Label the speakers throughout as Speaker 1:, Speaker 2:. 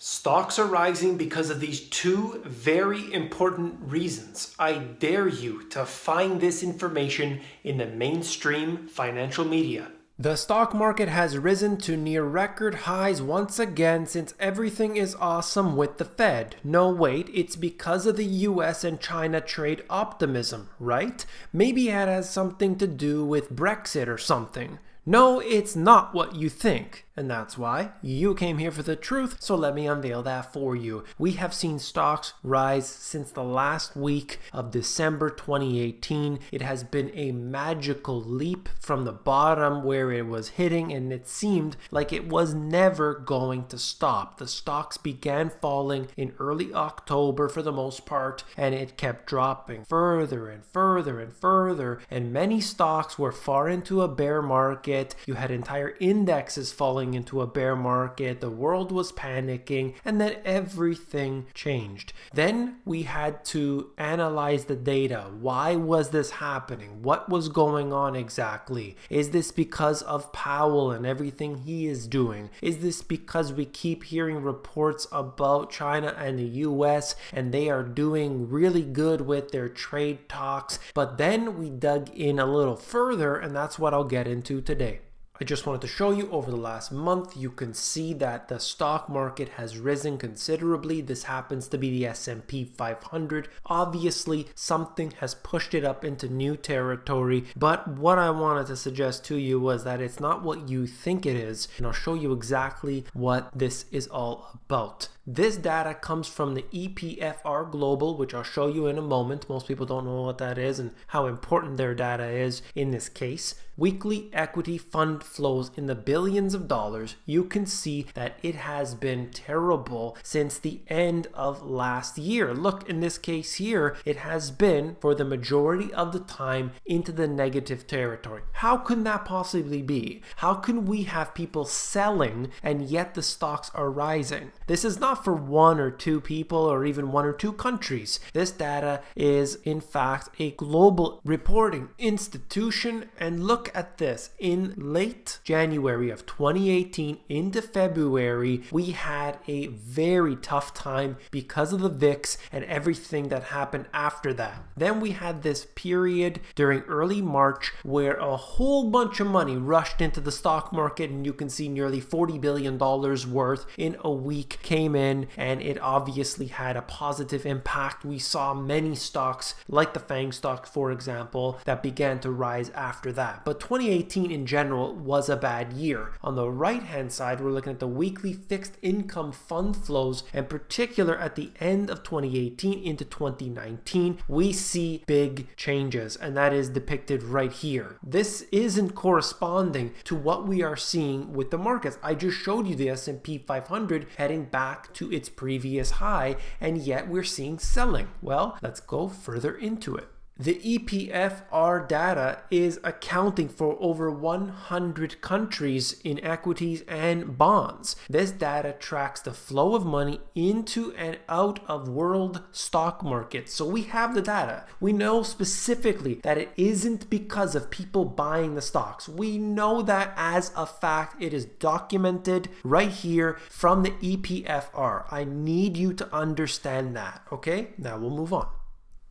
Speaker 1: Stocks are rising because of these two very important reasons. I dare you to find this information in the mainstream financial media. The stock market has risen to near record highs once again since everything is awesome with the Fed. No, wait, it's because of the US and China trade optimism, right? Maybe it has something to do with Brexit or something. No, it's not what you think. And that's why you came here for the truth, so let me unveil that for you. We have seen stocks rise since the last week of December 2018. It has been a magical leap from the bottom where it was hitting, and it seemed like it was never going to stop. The stocks began falling in early October for the most part, and it kept dropping further and further and further, and many stocks were far into a bear market. You had entire indexes falling into a bear market, the world was panicking, and then everything changed. Then we had to analyze the data. Why was this happening? What was going on exactly? Is this because of Powell and everything he is doing? Is this because we keep hearing reports about China and the US and they are doing really good with their trade talks? But then we dug in a little further, and that's what I'll get into today. I just wanted to show you over the last month, you can see that the stock market has risen considerably. This happens to be the S&P 500. Obviously, something has pushed it up into new territory, but what I wanted to suggest to you was that it's not what you think it is, and I'll show you exactly what this is all about. This data comes from the EPF Global, which I'll show you in a moment. Most people don't know what that is and how important their data is in this case. Weekly equity fund flows in the billions of dollars. You can see that it has been terrible since the end of last year. Look, in this case here, it has been for the majority of the time into the negative territory. How can that possibly be? How can we have people selling and yet the stocks are rising? This is not for one or two people or even one or two countries. This data is in fact a global reporting institution, and look at this. In late January of 2018 into February, we had a very tough time because of the VIX and everything that happened after that. Then we had this period during early March where a whole bunch of money rushed into the stock market, and you can see nearly $40 billion worth in a week came in, and it obviously had a positive impact. We saw many stocks like the FANG stock, for example, that began to rise after that. But 2018 in general was a bad year. On the right hand side, we're looking at the weekly fixed income fund flows, in particular at the end of 2018 into 2019, we see big changes, and that is depicted right here. This isn't corresponding to what we are seeing with the markets. I just showed you the S&P 500 heading back to its previous high, and yet we're seeing selling. Well, let's go further into it. The EPF data is accounting for over 100 countries in equities and bonds. This data tracks the flow of money into and out of world stock markets. So we have the data. We know specifically that it isn't because of people buying the stocks. We know that as a fact. It is documented right here from the EPFR. I need you to understand that, okay? Now we'll move on.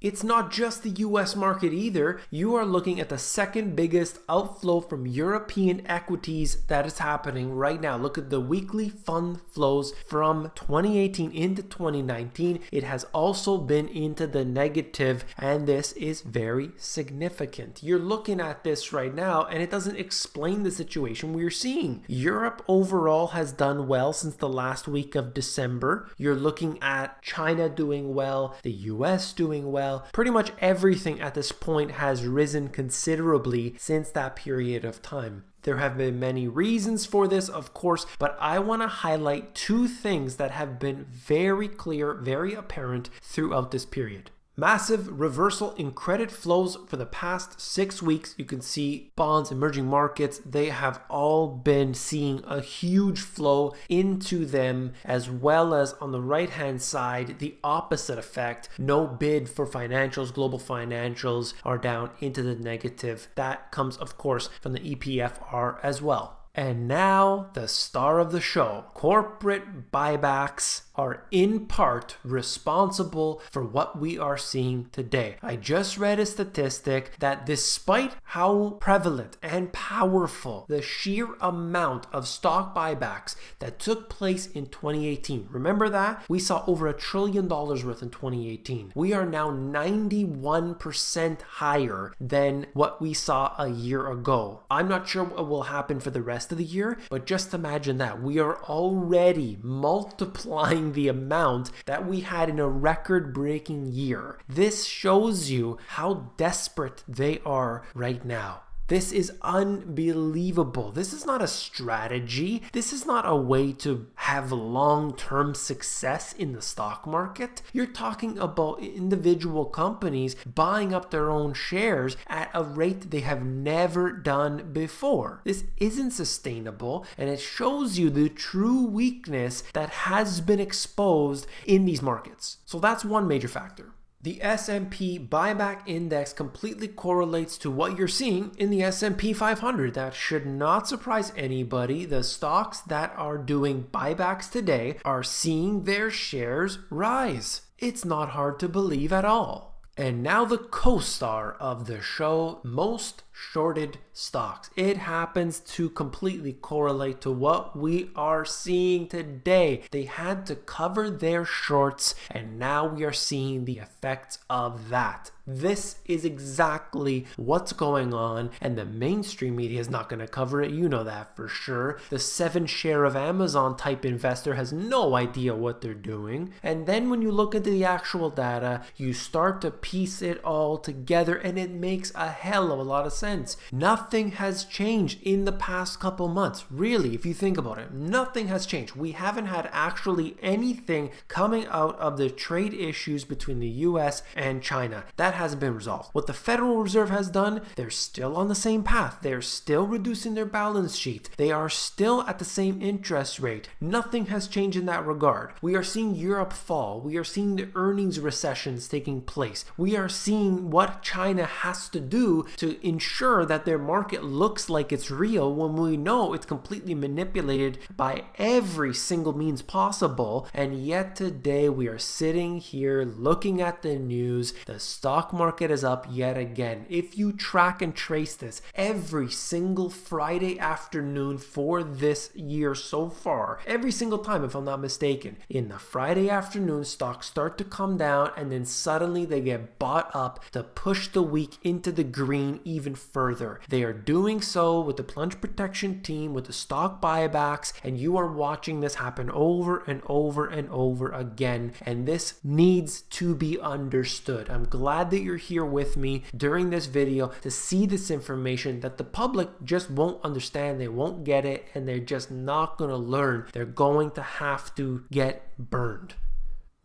Speaker 1: It's not just the US market either. You are looking at the second biggest outflow from European equities that is happening right now. Look at the weekly fund flows from 2018 into 2019. It has also been into the negative, and this is very significant. You're looking at this right now, and it doesn't explain the situation we're seeing. Europe overall has done well since the last week of December. You're looking at China doing well, the US doing well. Pretty much everything at this point has risen considerably since that period of time. There have been many reasons for this, of course, but I want to highlight two things that have been very clear, very apparent throughout this period. Massive reversal in credit flows for the past 6 weeks. You can see bonds, emerging markets, they have all been seeing a huge flow into them, as well as on the right hand side, the opposite effect. No bid for financials, global financials are down into the negative. That comes, of course, from the EPFR as well. And now, the star of the show. Corporate buybacks are in part responsible for what we are seeing today. I just read a statistic that despite how prevalent and powerful the sheer amount of stock buybacks that took place in 2018, remember that? We saw over $1 trillion worth in 2018. We are now 91% higher than what we saw a year ago. I'm not sure what will happen for the rest of the year, but just imagine that. We are already multiplying the amount that we had in a record-breaking year. This shows you how desperate they are right now. This is unbelievable. This is not a strategy. This is not a way to have long-term success in the stock market. You're talking about individual companies buying up their own shares at a rate they have never done before. This isn't sustainable, and it shows you the true weakness that has been exposed in these markets. So that's one major factor. The S&P buyback index completely correlates to what you're seeing in the S&P 500. That should not surprise anybody. The stocks that are doing buybacks today are seeing their shares rise. It's not hard to believe at all. And now the co-star of the show, most shorted stocks. It happens to completely correlate to what we are seeing today. They had to cover their shorts, and now we are seeing the effects of that. This is exactly what's going on, and the mainstream media is not going to cover it. You know that for sure. The 7 share of Amazon type investor has no idea what they're doing. And then when you look into the actual data, you start to piece it all together, and it makes a hell of a lot of sense. Nothing has changed in the past couple months. Really, if you think about it, nothing has changed. We haven't had actually anything coming out of the trade issues between the US and China. That hasn't been resolved. What the Federal Reserve has done, they're still on the same path. They're still reducing their balance sheet. They are still at the same interest rate. Nothing has changed in that regard. We are seeing Europe fall. We are seeing the earnings recessions taking place. We are seeing what China has to do to ensure that their market looks like it's real when we know it's completely manipulated by every single means possible. And yet today we are sitting here looking at the news. The stock market is up yet again. If you track and trace this every single Friday afternoon for this year so far, every single time, if I'm not mistaken, in the Friday afternoon, stocks start to come down and then suddenly they get bought up to push the week into the green even further. They are doing so with the plunge protection team, with the stock buybacks, and you are watching this happen over and over and over again. And this needs to be understood. I'm glad that you're here with me during this video to see this information that the public just won't understand. They won't get it, and they're just not going to learn. They're going to have to get burned.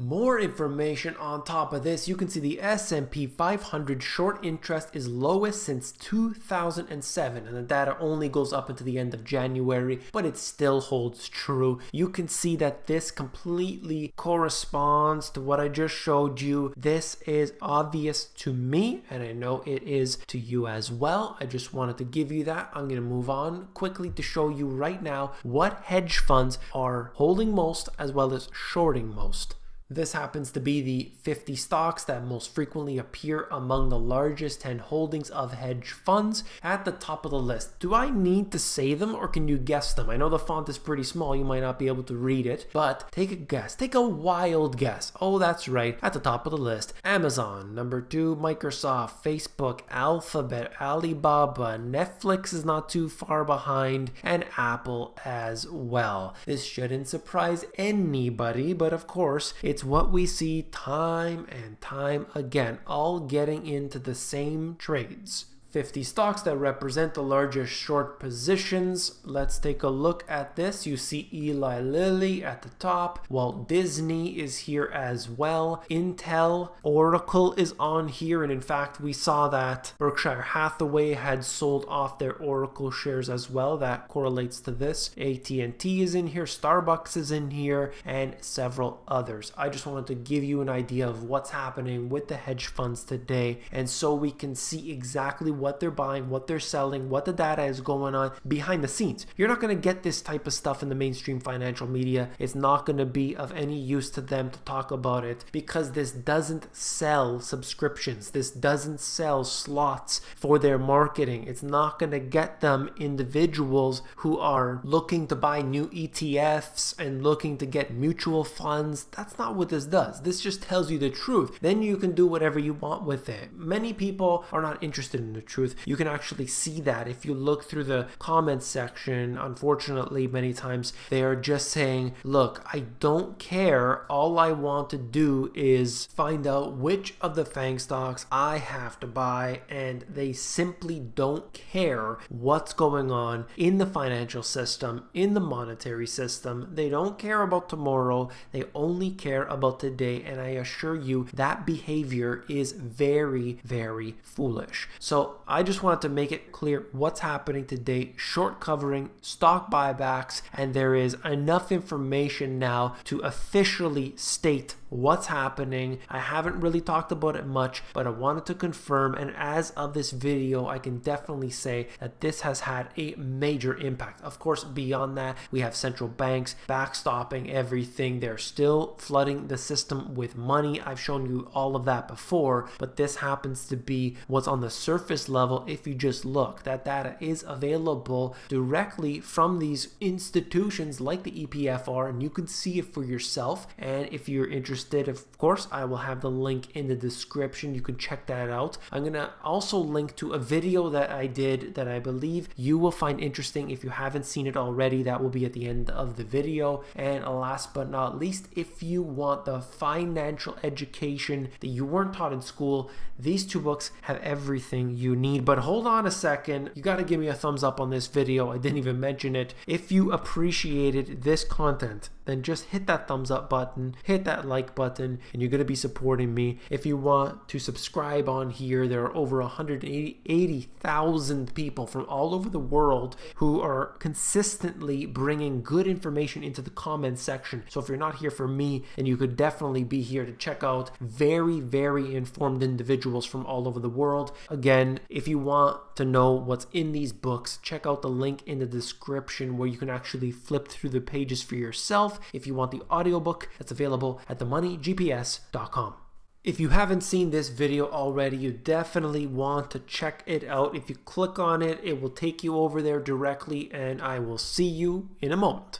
Speaker 1: More information on top of this, you can see the S&P 500 short interest is lowest since 2007, and the data only goes up into the end of January, but it still holds true. You can see that this completely corresponds to what I just showed you. This is obvious to me, and I know it is to you as well. I just wanted to give you that. I'm going to move on quickly to show you right now what hedge funds are holding most as well as shorting most. This happens to be the 50 stocks that most frequently appear among the largest 10 holdings of hedge funds at the top of the list. Do I need to say them or can you guess them? I know the font is pretty small, you might not be able to read it, but take a guess. Take a wild guess. Oh, that's right. At the top of the list, Amazon. Number 2, Microsoft, Facebook, Alphabet, Alibaba, Netflix is not too far behind, and Apple as well. This shouldn't surprise anybody, but of course, it's what we see time and time again, all getting into the same trades. 50 stocks that represent the largest short positions. Let's take a look at this. You see Eli Lilly at the top. Walt Disney is here as well. Intel, Oracle is on here. And in fact, we saw that Berkshire Hathaway had sold off their Oracle shares as well. That correlates to this. AT&T is in here. Starbucks is in here. And several others. I just wanted to give you an idea of what's happening with the hedge funds today. And so we can see exactly what they're buying, what they're selling, what the data is going on behind the scenes. You're not going to get this type of stuff in the mainstream financial media. It's not going to be of any use to them to talk about it because this doesn't sell subscriptions. This doesn't sell slots for their marketing. It's not going to get them individuals who are looking to buy new ETFs and looking to get mutual funds. That's not what this does. This just tells you the truth. Then you can do whatever you want with it. Many people are not interested in the truth. You can actually see that if you look through the comments section. Unfortunately, many times they are just saying, look, I don't care. All I want to do is find out which of the FANG stocks I have to buy, and they simply don't care what's going on in the financial system, in the monetary system. They don't care about tomorrow. They only care about today, and I assure you that behavior is very, very foolish. So I just wanted to make it clear what's happening today, short covering, stock buybacks, and there is enough information now to officially state what's happening. I haven't really talked about it much, but I wanted to confirm, and as of this video, I can definitely say that this has had a major impact. Of course, beyond that, we have central banks backstopping everything. They're still flooding the system with money. I've shown you all of that before, but this happens to be what's on the surface level. If you just look, that data is available directly from these institutions like the EPFR, and you can see it for yourself. And if you're interested, of course, I will have the link in the description. You can check that out. I'm gonna also link to a video that I did that I believe you will find interesting. If you haven't seen it already, that will be at the end of the video. And last but not least, if you want the financial education that you weren't taught in school, these two books have everything you need. But hold on a second, you got to give me a thumbs up on this video. I didn't even mention it. If you appreciated this content, then just hit that thumbs up button, hit that like button, and you're going to be supporting me. If you want to subscribe on here, there are over 180,000 people from all over the world who are consistently bringing good information into the comments section. So if you're not here for me, then you could definitely be here to check out very, very informed individuals from all over the world. Again, if you want to know what's in these books, check out the link in the description where you can actually flip through the pages for yourself. If you want the audiobook, that's available at themoneygps.com. If you haven't seen this video already, you definitely want to check it out. If you click on it, it will take you over there directly, and I will see you in a moment.